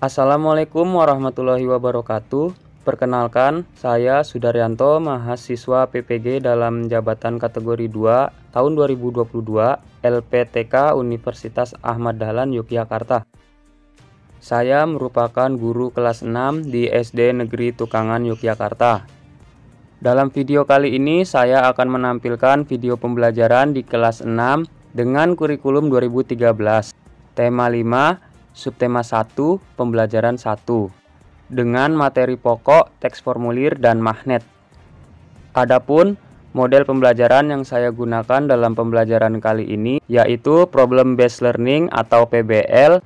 Assalamualaikum warahmatullahi wabarakatuh. Perkenalkan, saya Sudaryanto, mahasiswa PPG dalam jabatan kategori 2 tahun 2022 LPTK Universitas Ahmad Dahlan Yogyakarta. Saya merupakan guru kelas 6 di SD Negeri Tukangan Yogyakarta. Dalam video kali ini saya akan menampilkan video pembelajaran di kelas 6 dengan kurikulum 2013. Tema 5, subtema 1, pembelajaran 1, dengan materi pokok, teks formulir, dan magnet. Adapun model pembelajaran yang saya gunakan dalam pembelajaran kali ini yaitu Problem Based Learning atau PBL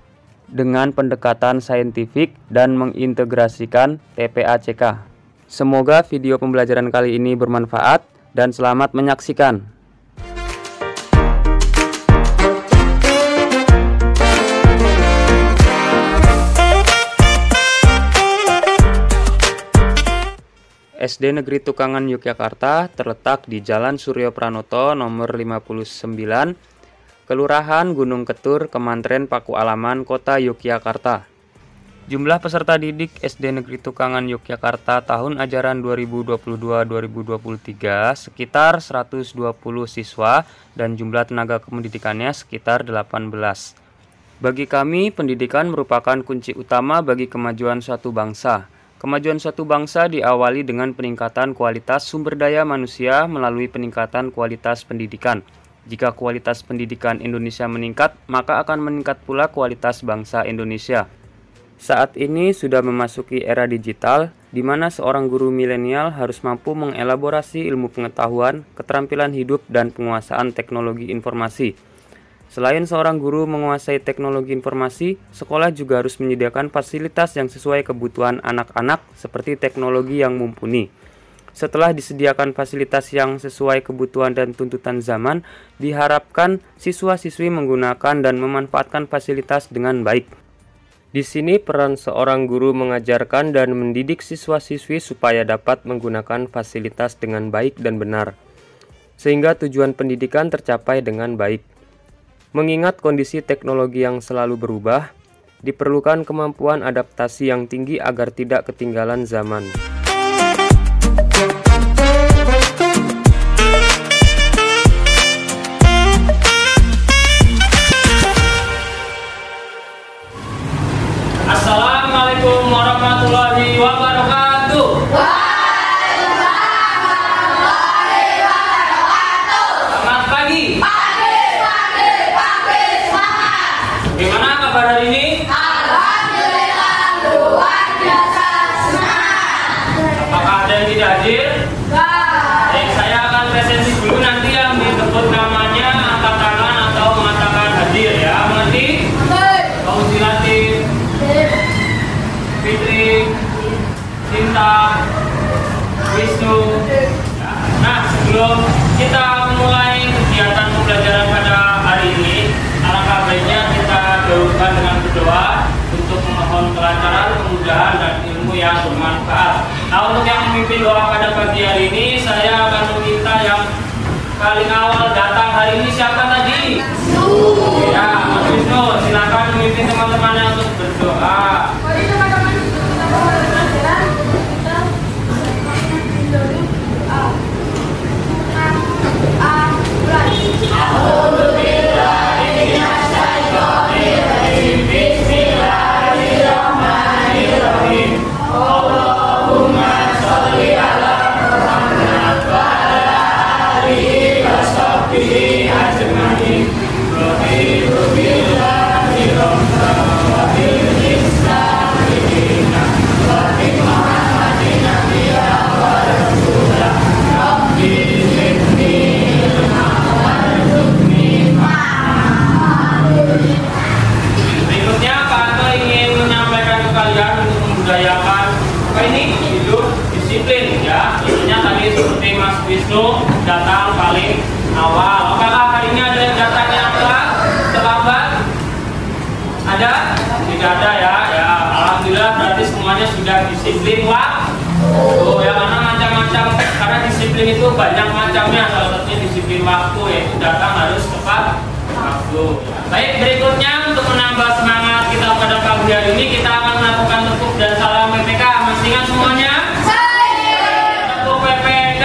dengan pendekatan saintifik dan mengintegrasikan TPACK. Semoga video pembelajaran kali ini bermanfaat dan selamat menyaksikan. SD Negeri Tukangan Yogyakarta terletak di Jalan Suryo Pranoto nomor 59, Kelurahan Gunung Ketur, Kemantren Paku Alaman, Kota Yogyakarta. Jumlah peserta didik SD Negeri Tukangan Yogyakarta tahun ajaran 2022-2023 sekitar 120 siswa dan jumlah tenaga kependidikannya sekitar 18. Bagi kami, pendidikan merupakan kunci utama bagi kemajuan suatu bangsa. Kemajuan suatu bangsa diawali dengan peningkatan kualitas sumber daya manusia melalui peningkatan kualitas pendidikan. Jika kualitas pendidikan Indonesia meningkat, maka akan meningkat pula kualitas bangsa Indonesia. Saat ini sudah memasuki era digital, di mana seorang guru milenial harus mampu mengelaborasi ilmu pengetahuan, keterampilan hidup, dan penguasaan teknologi informasi. Selain seorang guru menguasai teknologi informasi, sekolah juga harus menyediakan fasilitas yang sesuai kebutuhan anak-anak seperti teknologi yang mumpuni. Setelah disediakan fasilitas yang sesuai kebutuhan dan tuntutan zaman, diharapkan siswa-siswi menggunakan dan memanfaatkan fasilitas dengan baik. Di sini peran seorang guru mengajarkan dan mendidik siswa-siswi supaya dapat menggunakan fasilitas dengan baik dan benar, sehingga tujuan pendidikan tercapai dengan baik. Mengingat kondisi teknologi yang selalu berubah, diperlukan kemampuan adaptasi yang tinggi agar tidak ketinggalan zaman. Assalamualaikum warahmatullahi wabarakatuh. Selamat pagi. Gimana kabar hari ini? Alhamdulillah luar biasa semangat. Apakah ada yang tidak hadir? Baik, saya akan presensi dulu, nanti yang disebut namanya angkat tangan atau mengatakan hadir ya. Mengerti? Kausi Latif, Fitri, Cinta, Wisnu. Nah, sebelum kita mulai kegiatan pembelajaran pada hari ini, alangkah baiknya kita dahulukan dengan berdoa untuk memohon kelancaran, kemudahan, dan ilmu yang bermanfaat. Nah, untuk yang memimpin doa pada pagi hari ini, saya akan meminta yang paling awal datang hari ini siapa tadi? Ya, Mas Wisnu, silakan memimpin teman-temannya untuk berdoa. Wisnu datang paling awal. Apakah hari ini ada yang datangnya terlambat? Ada? Tidak ada ya. Ya, alhamdulillah berarti semuanya sudah disiplin waktu. Ya, karena macam-macam, karena disiplin itu banyak macamnya. Salah satunya disiplin waktu, yaitu datang harus tepat waktu. Ya. Baik, berikutnya untuk menambah semangat kita pada pagi hari ini kita akan melakukan tepuk dan salam PPK. Masih ingat semuanya? Tepuk PPK.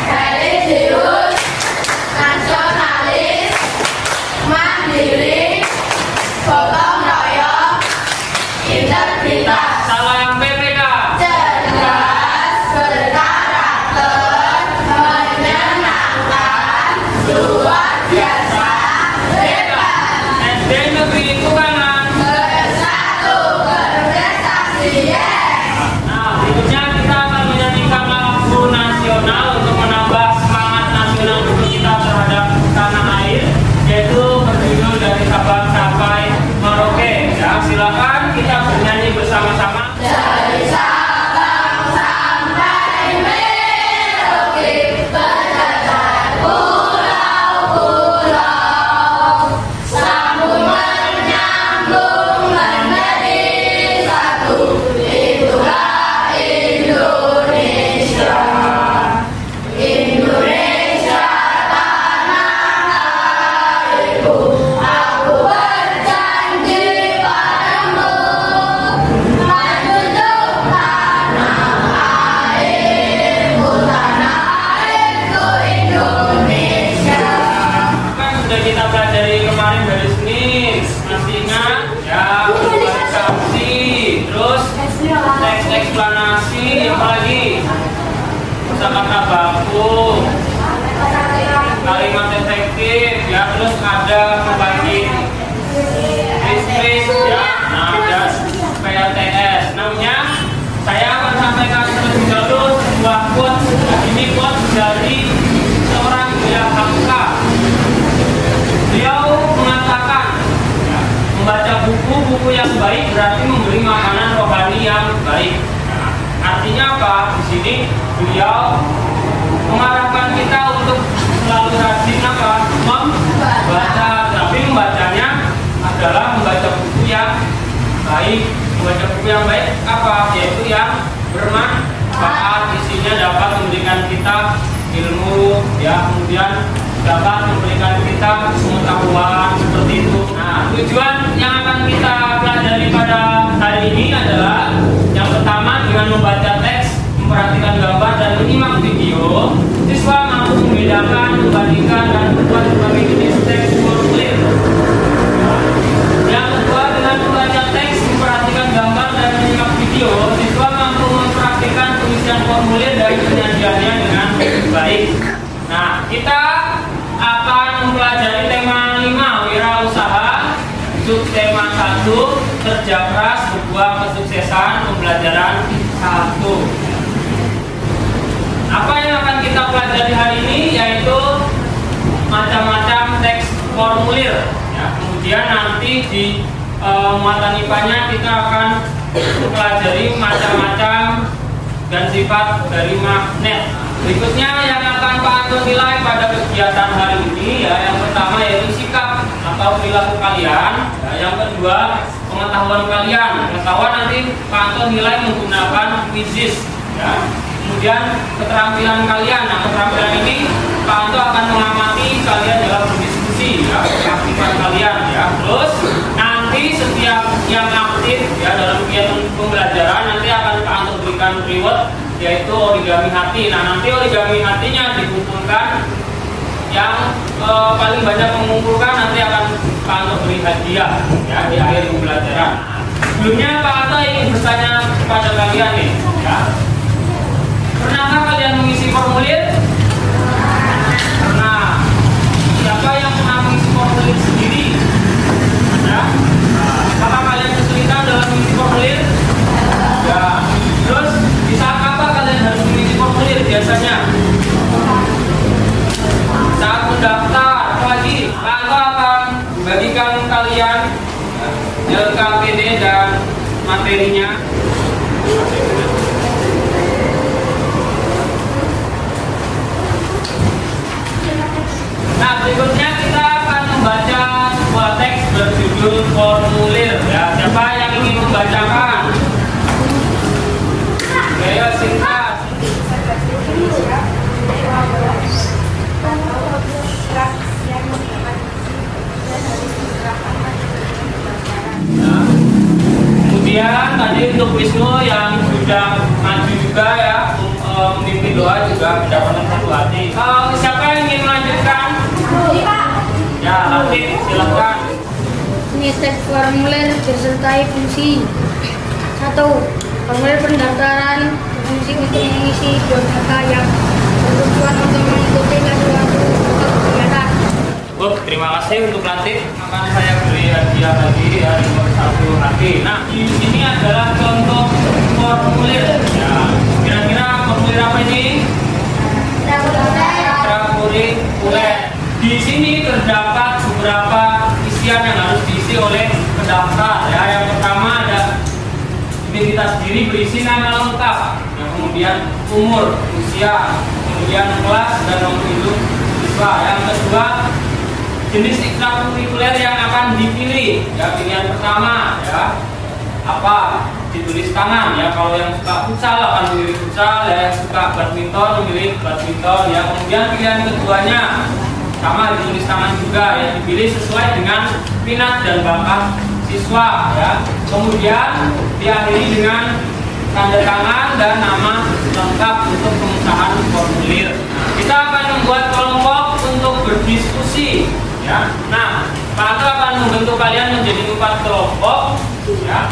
Religius, nasionalis, mandiri, gotong royong, integritas. Salam PPK. Cerdas, berkarakter, menyenangkan, luar biasa, hebat. SD Negeri Kubangan. Bersatu berprestasi, Nah, berikutnya kita akan menyanyikan lagu nasional untuk menambah semangat nasional kita terhadap tanah air, yaitu berjudul Dari Sabang Sampai Merauke. Ya, silakan kita bernyanyi bersama-sama. dari Sabang sampai Merauke, berjajar pulau-pulau, sambung menyambung menjadi satu, itulah Indonesia. Indonesia tanah airku, aku berjanji padamu, menjunjung tanah airku Indonesia. Kan sudah kita pelajari kemarin dari Senin, masih ingat? Ya, organisasi, terus teks eksplanasi, apa lagi? Kosakata baku, kalimat efektif, ya, terus ada membagi listrik, ya, nah ada PLTS. Namanya saya akan sampaikan terlebih dahulu sebuah quotes. Ini quotes dari seorang Buya Hamka. Beliau mengatakan, ya, membaca buku-buku yang baik berarti memberi makanan rohani yang baik. Nah, artinya apa? Di sini beliau mengarahkan kita untuk selalu rajin apa? Membaca. Tapi membacanya adalah membaca buku yang baik. Membaca buku yang baik apa? Yaitu yang bermanfaat. Isinya dapat memberikan kita ilmu, ya, kemudian dapat memberikan kita pengetahuan seperti itu. Nah, tujuan yang akan kita pelajari pada hari ini adalah yang pertama dengan membaca teks, memperhatikan gambar dan menyimak video, siswa mampu membedakan, membandingkan dan membuat berbagai jenis teks formulir. Yang kedua dengan membaca teks, memperhatikan gambar dan menyimak video, siswa mampu mempraktikkan tulisan formulir dan penyajiannya dengan baik. Nah, kita akan mempelajari tema 5 wirausaha, subtema 1 kerja keras sebuah kesuksesan, pembelajaran 1. Apa yang akan kita pelajari hari ini yaitu macam-macam teks formulir, ya. Kemudian nanti di muatan IPA-nya kita akan mempelajari macam-macam dan sifat dari magnet. Berikutnya yang akan Pak Anton nilai pada kegiatan hari ini, ya, yang pertama yaitu sikap atau perilaku kalian, ya, yang kedua pengetahuan kalian. Pengetahuan nanti Pak Anton nilai menggunakan quizzes, ya. Kemudian keterampilan kalian. Nah, keterampilan ini Pak Anton akan mengamati kalian dalam berdiskusi, ya, keaktifan kalian, ya. Terus nanti setiap yang aktif, ya, dalam kegiatan pembelajaran nanti akan Pak Anton berikan reward, yaitu origami hati. Nah, nanti origami hatinya dikumpulkan, yang paling banyak mengumpulkan nanti akan Pak Anto beri hadiah, ya, di akhir pembelajaran. Sebelumnya Pak Anto ingin bertanya kepada kalian nih, ya. Pernahkah kalian mengisi formulir? Pernah. Siapa yang pernah mengisi formulir sendiri? Ada? Apakah kalian kesulitan dalam mengisi formulir? Ya. Terus di saat apa kalian harus mengisi formulir biasanya? Saat mendaftar. Apalagi Pak Anto akan bagikan kalian LKPD dan materinya. Nah, berikutnya kita akan membaca sebuah teks berjudul formulir, ya. Siapa yang ingin membacakan? Ayo singkat. kemudian tadi untuk Wisnu yang sudah maju juga ya, memimpin doa juga mendapatkan satu hati. Siapa yang ingin melanjutkan? Ya, Latif, silakan. Ini step formulir disertai fungsi. 1. Formulir pendaftaran fungsi untuk mengisi data yang bertujuan untuk mengikuti suatu kegiatan. Terima kasih untuk Latif. Akan saya beri hadiah lagi ya, nomor 1 hati. Nah, di sini adalah contoh formulir. Ya, kira-kira formulir apa ini? Ekstrakurikuler. Di sini terdapat beberapa isian yang harus diisi oleh pendaftar. Ya, yang pertama ada identitas diri berisi nama lengkap, yang kemudian umur, usia, kemudian kelas dan nomor induk siswa. Yang kedua, jenis ekstrakurikuler yang akan dipilih. Ya, pilihan pertama ya apa? Ditulis tangan ya. Kalau yang suka futsal akan memilih futsal, ya. Yang suka badminton memilih badminton ya. Kemudian pilihan keduanya sama, ditulis tangan juga ya, dipilih sesuai dengan minat dan bakat siswa ya. Kemudian diakhiri dengan tanda tangan dan nama lengkap untuk pengesahan formulir. Kita akan membuat kelompok untuk berdiskusi ya. Nah, Pak Anto akan membentuk kalian menjadi 4 kelompok ya.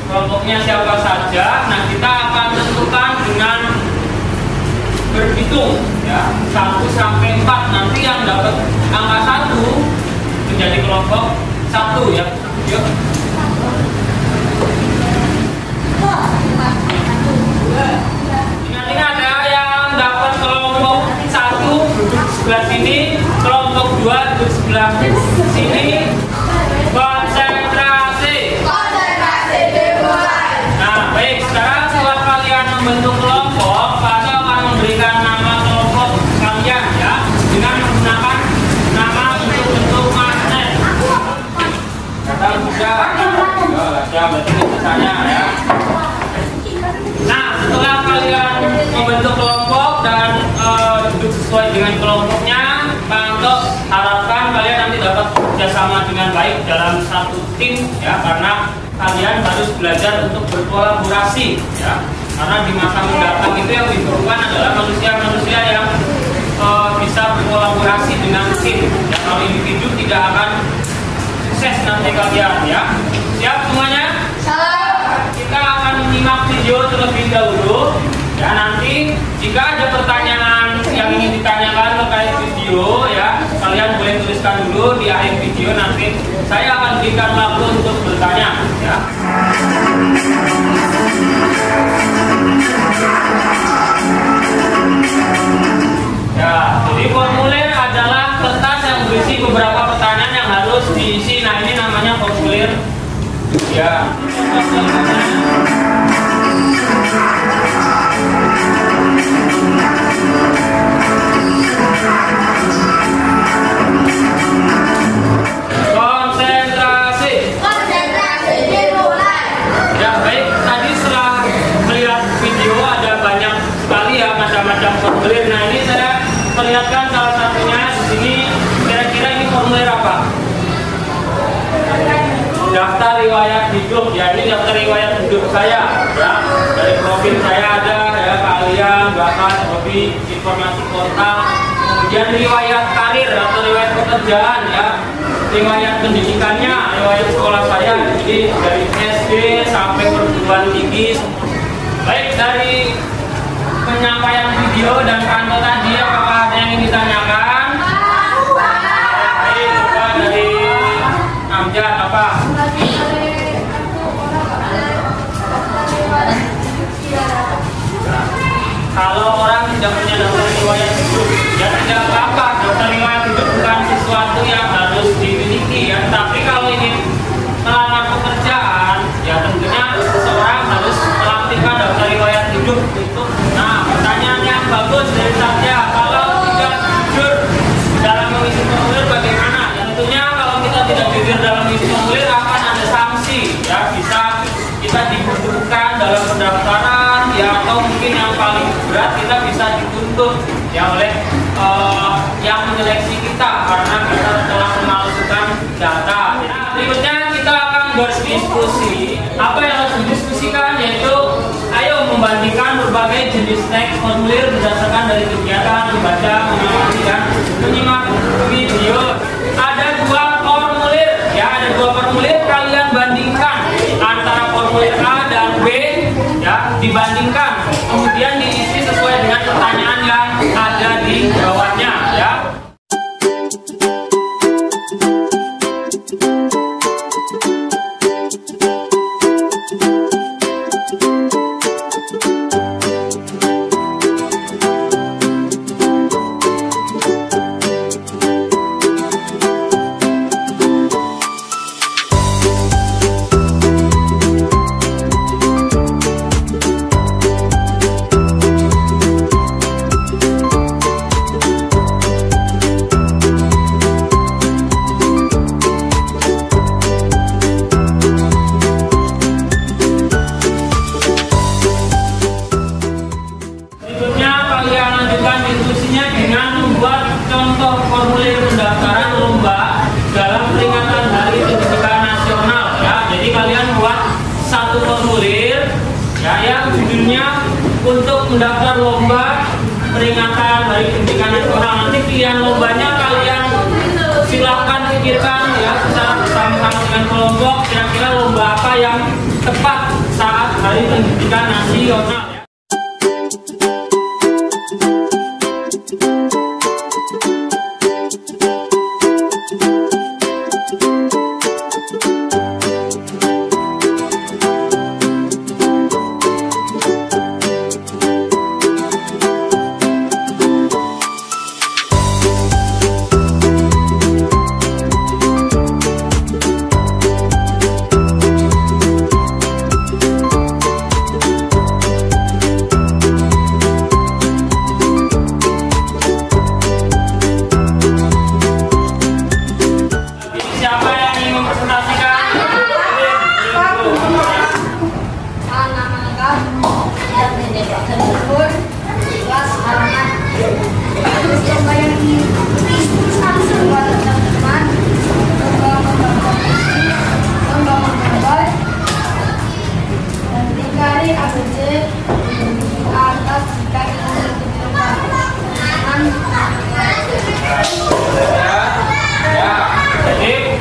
Kelompoknya siapa saja. Nah, kita akan tentukan dengan berhitung ya, 1 sampai 4. Nanti yang dapat angka 1 menjadi kelompok 1 ya. Yuk. Ingat ya, yang dapat kelompok 1 duduk sebelah sini, kelompok 2 duduk sebelah sini. Konsentrasi. Konsentrasi dimulai. Nah, baik, sekarang setelah kalian membentuk kelompok, Pak Anto akan memberikan nama kelompok kalian ya, dengan menggunakan nama untuk bentuk magnet. Kata sudah, ya, berarti misalnya ya. Nah, setelah kalian membentuk kelompok dan duduk sesuai dengan kelompoknya, Pak Anto harapkan kalian nanti dapat bekerjasama dengan baik dalam satu tim ya, karena kalian harus belajar untuk berkolaborasi ya. Karena di masa mendatang itu yang dibutuhkan adalah manusia-manusia yang bisa berkolaborasi dengan tim. Ya, kalau individu tidak akan sukses nanti kalian ya. Siap semuanya? Kita akan menyimak video terlebih dahulu. Ya, nanti jika ada pertanyaan yang ingin ditanyakan terkait video ya, kalian boleh tuliskan dulu di akhir video. Nanti saya akan berikan waktu untuk bertanya ya. Ya, jadi formulir adalah kertas yang berisi beberapa pertanyaan yang harus diisi. Nah, ini namanya formulir ya. Konsentrasi. Konsentrasi dimulai. Ya, baik, tadi setelah melihat video ada banyak sekali ya macam-macam formulir. Nah, ini saya perlihatkan salah satunya di sini. Kira-kira ini formulir apa? Daftar riwayat hidup ya. Ini daftar riwayat hidup saya ya. Dari profil saya ada ya, kalian, bakat, hobi, informasi kontak. Kemudian riwayat karir atau riwayat pekerjaan ya. Riwayat pendidikannya, riwayat sekolah saya. Jadi dari SD sampai perguruan tinggi. Baik, dari penyampaian video dan kantor tadi, apakah ada yang ingin ditanyakan? Baik, coba dari Amjad apa? Kalau orang tidak punya daftar riwayat hidup, ya tidak apa-apa. Daftar riwayat hidup bukan sesuatu yang harus dimiliki ya. Tapi kalau ini melamar pekerjaan, ya tentunya seseorang harus melampirkan daftar riwayat hidup itu. Nah, pertanyaan yang bagus dari saya, kalau tidak jujur dalam mengisi formulir bagaimana? Ya, tentunya kalau kita tidak jujur dalam mengisi formulir akan ada sanksi ya, bisa kita dibutuhkan dalam pendaftaran ya, atau mungkin yang paling berat kita bisa dituntut ya oleh yang menyeleksi kita karena kita telah memalsukan data. Nah, berikutnya kita akan berdiskusi apa yang harus jenis teks formulir berdasarkan dari kegiatan membaca, mengamati, dan menyimak video. Ada dua formulir, ya, ada dua formulir. Kalian bandingkan antara formulir A dan B, ya, dibandingkan. Kemudian diisi sesuai dengan pertanyaan yang ada di bawahnya, ya. Formulir pendaftaran lomba dalam peringatan Hari Pendidikan Nasional, ya. Jadi kalian buat satu formulir, ya, yang judulnya untuk mendaftar lomba peringatan Hari Pendidikan Nasional. Nanti pilihan lombanya kalian silahkan pikirkan, ya, secara bersama-sama dengan kelompok, kira-kira lomba apa yang tepat saat Hari Pendidikan Nasional.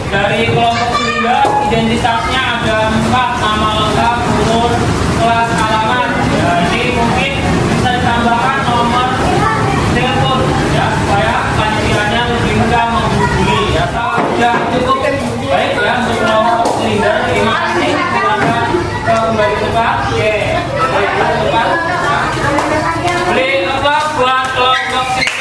Dari kelompok Selinder, identitasnya ada 4, nama lengkap, umur, kelas, alamat. Ya, ini mungkin bisa ditambahkan nomor telepon, ya, supaya panitianya lebih mudah menghubungi, ya. Sudah cukup baik, ya, untuk kelompok Selinder. Terima kasih. Silakan kembali ke tempat. Oke, kembali ke tempat. Beli apa buat kelompok Selinder?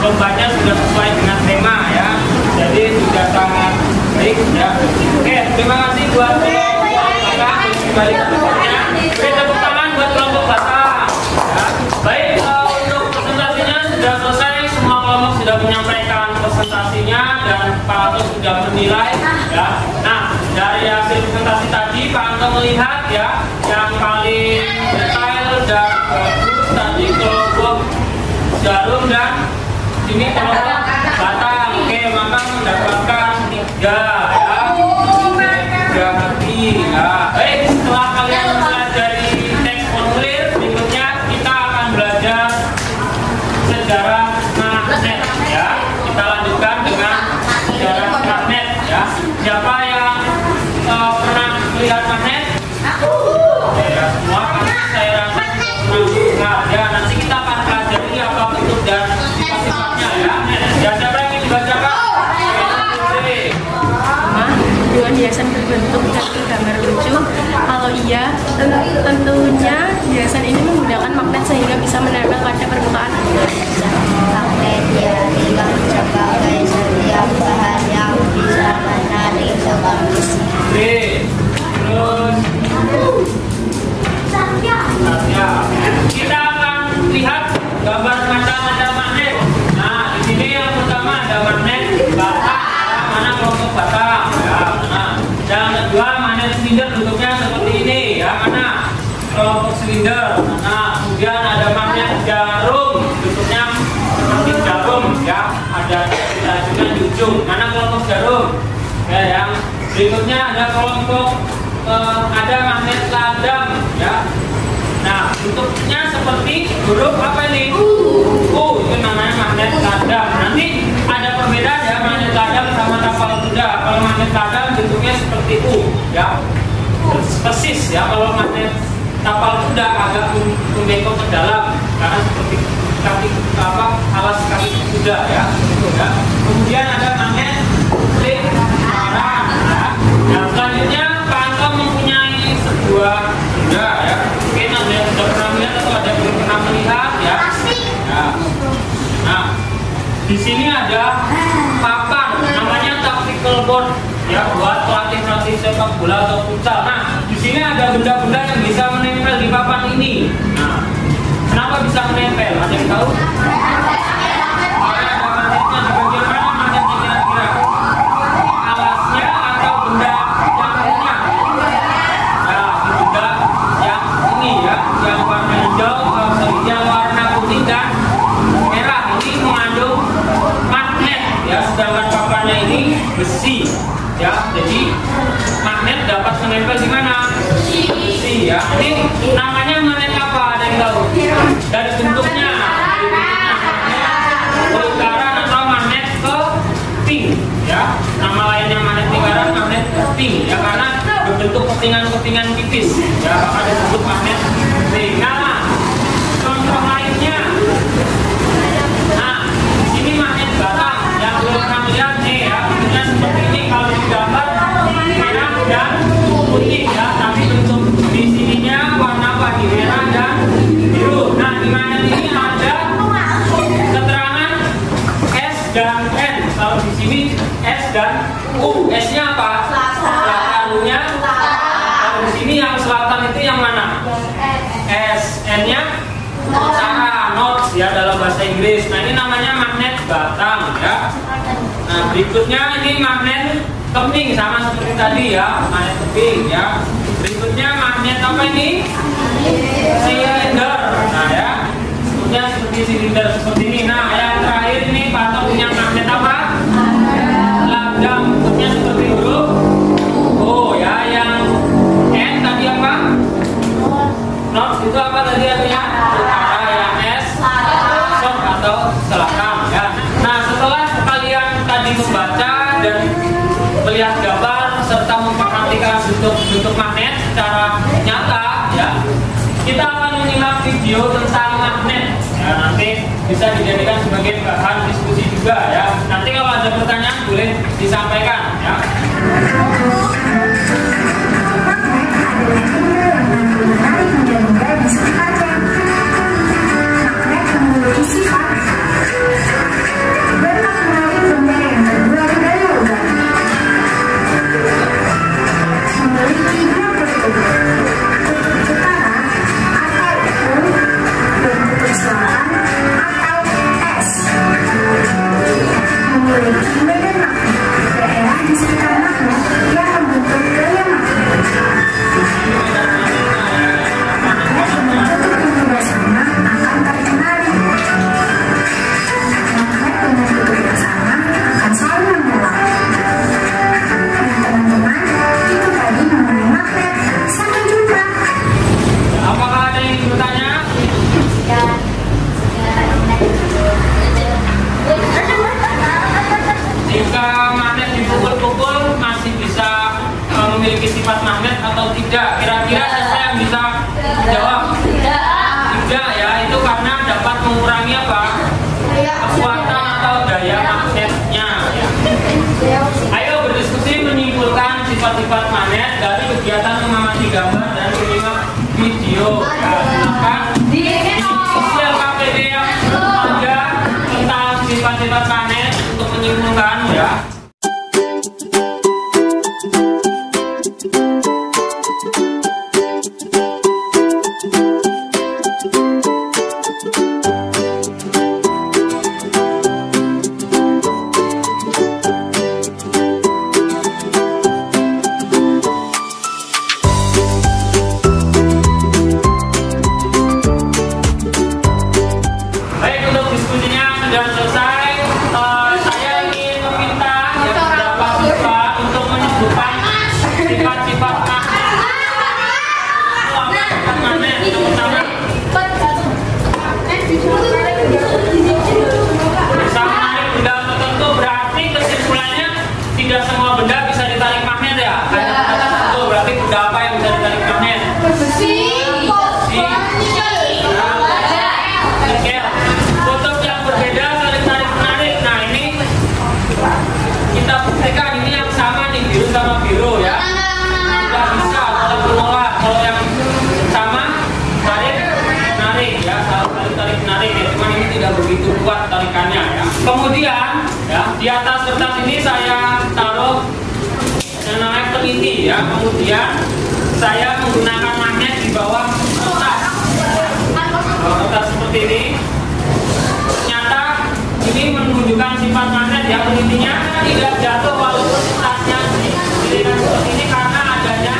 Lombanya sudah sesuai dengan tema, ya, jadi sudah sangat baik, ya. Oke, terima kasih buat kelompok Batak. Kembali ke tempatnya. Beri tepuk tangan buat kelompok Batak, ya. Baik, untuk presentasinya sudah selesai. Semua kelompok sudah menyampaikan presentasinya dan Pak Anto sudah menilai, ya. Nah, dari hasil presentasi tadi Pak Anto melihat, ya, yang paling detail dan bagus tadi kelompok Jarum dan ini kelompok Batak. Oke, maka mendapatkan 3, ya. 3 hati, ya. Baik, setelah kalian mempelajari teks formulir, berikutnya kita akan belajar sejarah magnet, ya. Kita lanjutkan dengan sejarah magnet, ya. Siapa yang pernah melihat magnet? Oke, ya, semua kan saya rasa pernah, ya. Nanti kita akan pelajari apa bentuk dan sifatnya, ya. Ya, siapa yang ingin dibacakan? Dengan hiasan berbentuk dan gambar lucu. Kalau iya, tentunya hiasan ini menggunakan magnet sehingga bisa menempel pada permukaan. Magnet diartikan sebagai setiap bahan yang bisa menarik terus. Terus kita akan lihat gambar macam-macam magnet. Nah, di sini yang pertama ada magnet Batak, mana kelompok Batak, ya. Nah, yang kedua magnet silinder bentuknya seperti ini, ya, mana kelompok silinder. Nah, kemudian ada magnet jarum bentuknya seperti jarum, ya, ada juga di ujung, mana kelompok jarum. Ya, yang berikutnya ada kelompok ada magnet ladang ya. Nah, bentuknya seperti huruf apa ini? Itu namanya magnet ladang. Nanti ada perbedaan ya magnet ladang sama tapal kuda. Kalau magnet ladang bentuknya seperti U ya. Persis ya. Kalau magnet tapal kuda agak membengkok ke dalam karena seperti kaki alas kaki kuda ya. Kemudian ada magnet lingkaran ya. Nah, selanjutnya Pak Anto mempunyai sebuah benda ya. Mungkin ada yang sudah pernah melihat atau ada yang belum pernah melihat ya. Nah, di sini ada papan namanya tactical board ya, buat pelatih sepak bola atau futsal. Nah, di sini ada benda-benda yang bisa menempel di papan ini. Nah, kenapa bisa menempel? Ada yang tahu? Besi ya, jadi magnet dapat menempel di mana? Besi ya. Ini namanya magnet apa? Ada yang tahu? Dari bentuknya lingkaran atau magnet keping ya. Nama lainnya magnet lingkaran, magnet keping ya, karena berbentuk kepingan-kepingan tipis ya, maka disebut magnet keping. Nah, contoh lainnya, nah ini magnet batang yang belum pernah lihat nih ya. Seperti ini kalau digambar merah dan putih ya, tapi bentuk di sininya warna apa? Di merah dan biru. Nah, di mana ini ada keterangan S dan N. Kalau di sini S dan U. S-nya apa? Selatan. U-nya? Kalau di sini yang selatan itu yang mana? S. N-nya? Utara, north ya dalam bahasa Inggris. Nah, ini namanya magnet batang ya. Nah, berikutnya ini magnet keping sama seperti tadi ya, magnet keping ya. Berikutnya magnet apa ini? Silinder. Nah ya, bentuknya seperti silinder seperti ini. Nah, yang terakhir ini Pak Anto punya magnet apa? Ladang. Bentuknya seperti huruf O ya. Yang N tadi apa? North itu apa tadi artinya? Utara. Yang S south atau selatan ya. Nah, setelah kalian tadi membaca dan melihat gambar serta memperhatikan bentuk magnet secara nyata ya, kita akan menyimak video tentang magnet ya, nanti bisa dijadikan sebagai bahan diskusi juga ya. Nanti kalau ada pertanyaan boleh disampaikan ya. Memiliki sifat magnet atau tidak? Kira-kira siapa yang bisa jawab? Tidak ya, itu karena dapat mengurangi apa? Kekuatan atau daya magnetnya ya. Ayo berdiskusi menyimpulkan sifat-sifat magnet dari kegiatan mengamati gambar dan menyimak video ya. Silakan diskusi LKPD yang ada tentang sifat-sifat magnet untuk menyimpulkan ya. tidak semua benda bisa ditarik magnet ya? Ada benda tertentu, berarti benda apa yang bisa ditarik magnet? Besi. Nikel. Kutub yang berbeda saling tarik menarik. Nah ini kita buktikan, ini yang sama nih, biru sama biru ya. Tidak bisa saling menolak. Kalau yang sama tarik menarik ya, saling tarik menarik ya. Cuman ini tidak begitu kuat tarikannya ya. Kemudian ya di atas kertas ini saya taruh yang namanya peniti ya. Kemudian saya menggunakan magnet di bawah kertas. Kertas seperti ini. Ternyata ini menunjukkan sifat magnet ya, penitinya tidak jatuh walaupun kertasnya didirikan seperti ini karena adanya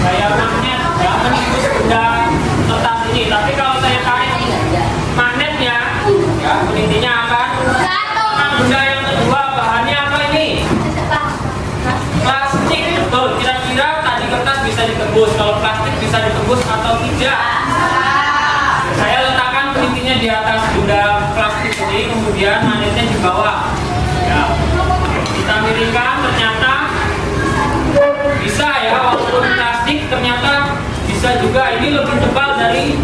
gaya magnet ya menembus benda kertas ini. Tapi kalau saya tarik magnetnya ya, penitinya akan benda yang kedua. Bahannya apa ini? Plastik. Betul. Kira-kira tadi kertas bisa ditembus, kalau plastik bisa ditembus atau tidak? Saya letakkan penitinya di atas benda plastik ini, kemudian magnetnya di bawah ya. Kita miringkan, ternyata bisa ya, walaupun plastik ternyata bisa juga. Ini lebih tebal dari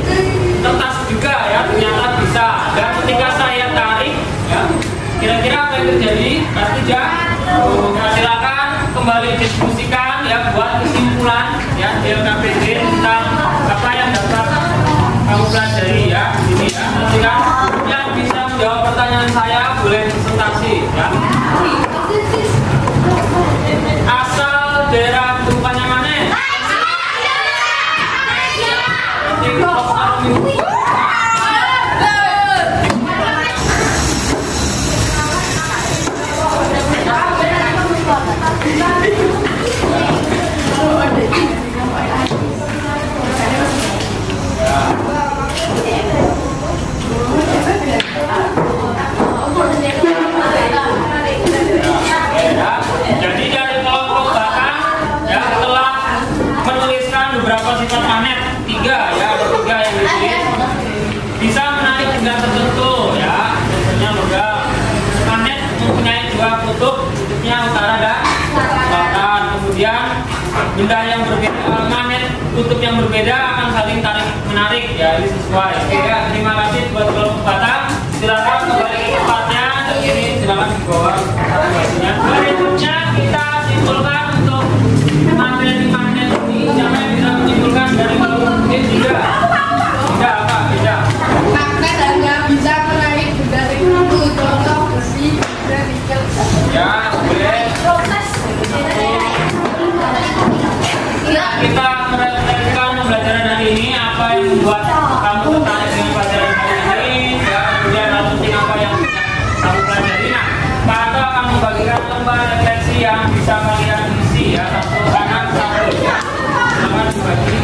kertas juga ya, ternyata bisa. Dan ketika saya tarik ya, kira-kira apa yang terjadi? Pasti ya. Silakan kembali diskusikan ya, buat kesimpulan ya di LKPD tentang apa yang dapat kamu pelajari ya ini ya. Nanti kan yang bisa menjawab pertanyaan saya boleh presentasi ya. Asal daerah Tumpanya mana? Jadi dari kelompok belakang ya telah menuliskan beberapa sifat magnet, 3 ya, ada 3 yang ditulis. Bisa menarik benda tertentu ya, biasanya logam. Magnet mempunyai 2 kutub, kutubnya utara dan selatan. Kemudian benda yang berbeda, magnet kutub yang berbeda akan saling tarik menarik ya, ini sesuai. Oke ya, terima kasih buat kelompok belakang. Silakan kembali ke tempatnya. Ini silakan dibawa hasilnya. Berikutnya kita simpulkan untuk magnet ini. Siapa yang bisa menyimpulkan dari kelompok ini? Tidak apa? Beda. Magnet hanya bisa menarik benda tertentu, contoh besi dan nikel. Ya, boleh. Kita merefleksikan pembelajaran hari ini, apa yang membuat kamu tertarik dengan pelajaran hari ini, ya, kemudian hal penting apa yang kamu pelajari. Nah, Pak Anto akan membagikan lembar refleksi yang bisa kalian isi ya, satu kanan satu ya. Silakan dibagi.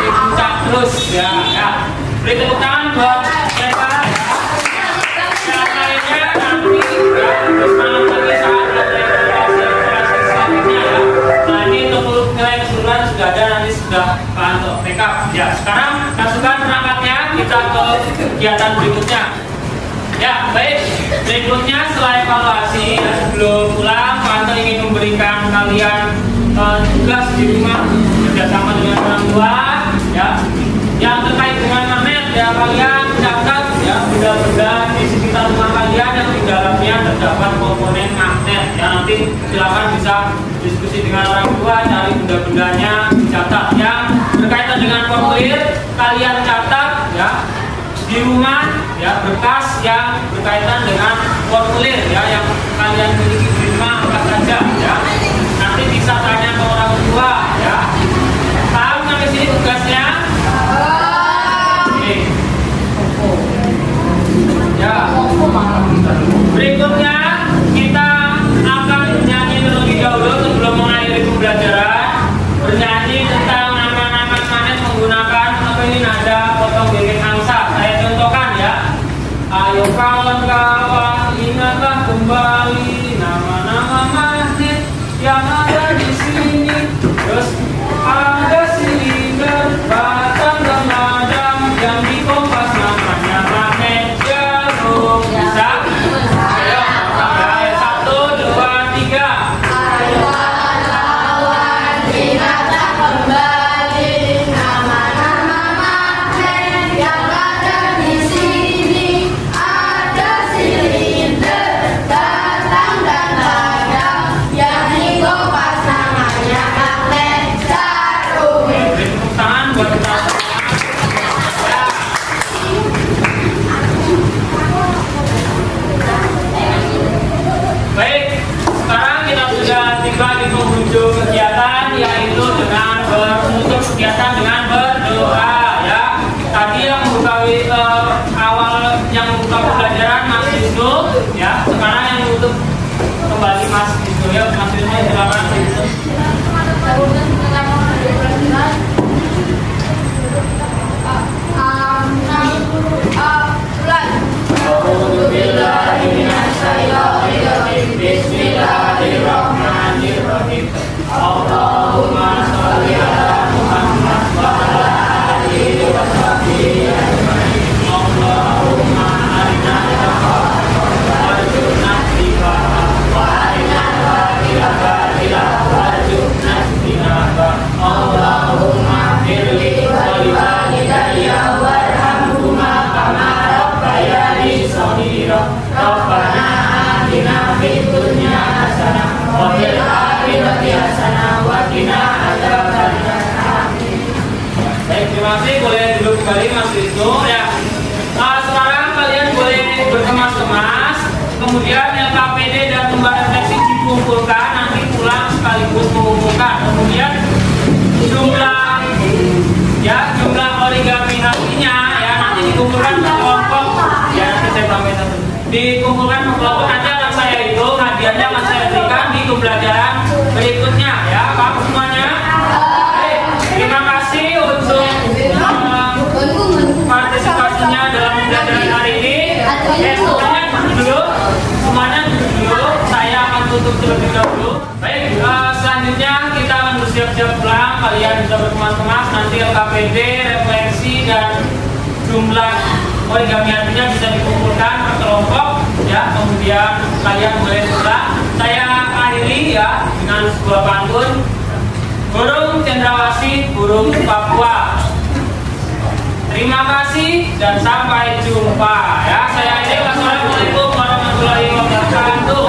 dipuncak terus ya. Beri tepuk tangan buat mereka. Yang lainnya nanti ya bersemangat lagi saat ada evaluasi selanjutnya ya. Nah ini untuk nilai keseluruhan sudah ada, nanti sudah untuk rekap ya. Sekarang masukkan perangkatnya, kita ke kegiatan berikutnya. Ya baik, berikutnya setelah evaluasi ya, sebelum pulang Pak Anto ingin memberikan kalian tugas di rumah bekerjasama dengan orang tua ya, yang terkait dengan magnet ya. Kalian catat ya benda-benda di sekitar rumah kalian yang di dalamnya terdapat komponen magnet ya. Nanti silakan bisa diskusi dengan orang tua, cari benda-bendanya, catat. Yang berkaitan dengan formulir kalian catat ya di rumah ya, berkas yang berkaitan dengan formulir ya yang kalian miliki di rumah angkat saja ya. Nanti bisa tanya ke orang tua ya. Paham sampai sini tugasnya? Oke. Ya. Berikutnya kita akan bernyanyi terlebih dahulu sebelum mengakhiri pembelajaran. Bernyanyi tentang nama-nama magnet menggunakan apa ini, nada potong gengeng angsa. Saya contohkan ya. Ayo kawan-kawan, ingatlah kembali nama-nama magnet yang ada di sini. Terus ada silinder, batang dan madam yang di kompas namanya magnet jarum. Bisa? Ayo, ya, 1, 2, 3. Ayo kawan-kawan, ingatlah kembali nama-nama magnet yang ada di sini. Ada silinder, batang dan madam yang di kompas namanya magnet jarum. Beri tepuk tangan buat kita. Baik, sekarang kita sudah tiba di penghujung kegiatan, yaitu dengan menutup kegiatan dengan berdoa ya. Tadi yang membuka awal yang membuka pembelajaran Mas Wisnu ya. Sekarang yang menutup kembali Mas Wisnu ya. Mas Wisnu silakan. Bismillahirrahmanirrahim. Allahumma sholli ala Muhammad wa ala alihi wa sahbihi ajmain. Allahumma arina al-haqqa warzuqna ittiba'ah wa arina al-batila batila warzuqna ijtinabah. Allahumma firli wa liwalidayya warhamhuma kama rabbayani shaghira. Rabbana atina fid dunya hasanah wa fil akhirati hasanah wa qina adzabannar. Baik, terima kasih. Boleh duduk kembali Mas Wisnu ya. Sekarang kalian boleh berkemas-kemas. Kemudian LKPD dan lembar refleksi dikumpulkan, nanti pulang sekaligus mengumpulkan. Kemudian jumlah origami hatinya ya nanti dikumpulkan ke kelompok ya. Nanti saya sampaikan dikumpulkan ke kelompok, nanti akan saya hitung, hadiahnya akan saya berikan di pembelajaran berikutnya ya. Paham semuanya? Baik, terima kasih untuk partisipasinya dalam pembelajaran hari ini. Semuanya duduk dulu. Saya akan tutup terlebih dahulu. Baik, selanjutnya kita akan bersiap-siap pulang. Kalian bisa berkemas-kemas. Nanti LKPD, refleksi dan jumlah origami artinya bisa dikumpulkan ke kelompok ya. Kemudian kalian boleh pulang. Saya akhiri ya dengan sebuah pantun. Burung cendrawasih, burung Papua. Terima kasih dan sampai jumpa ya. Saya akhiri. Wassalamualaikum warahmatullahi wabarakatuh.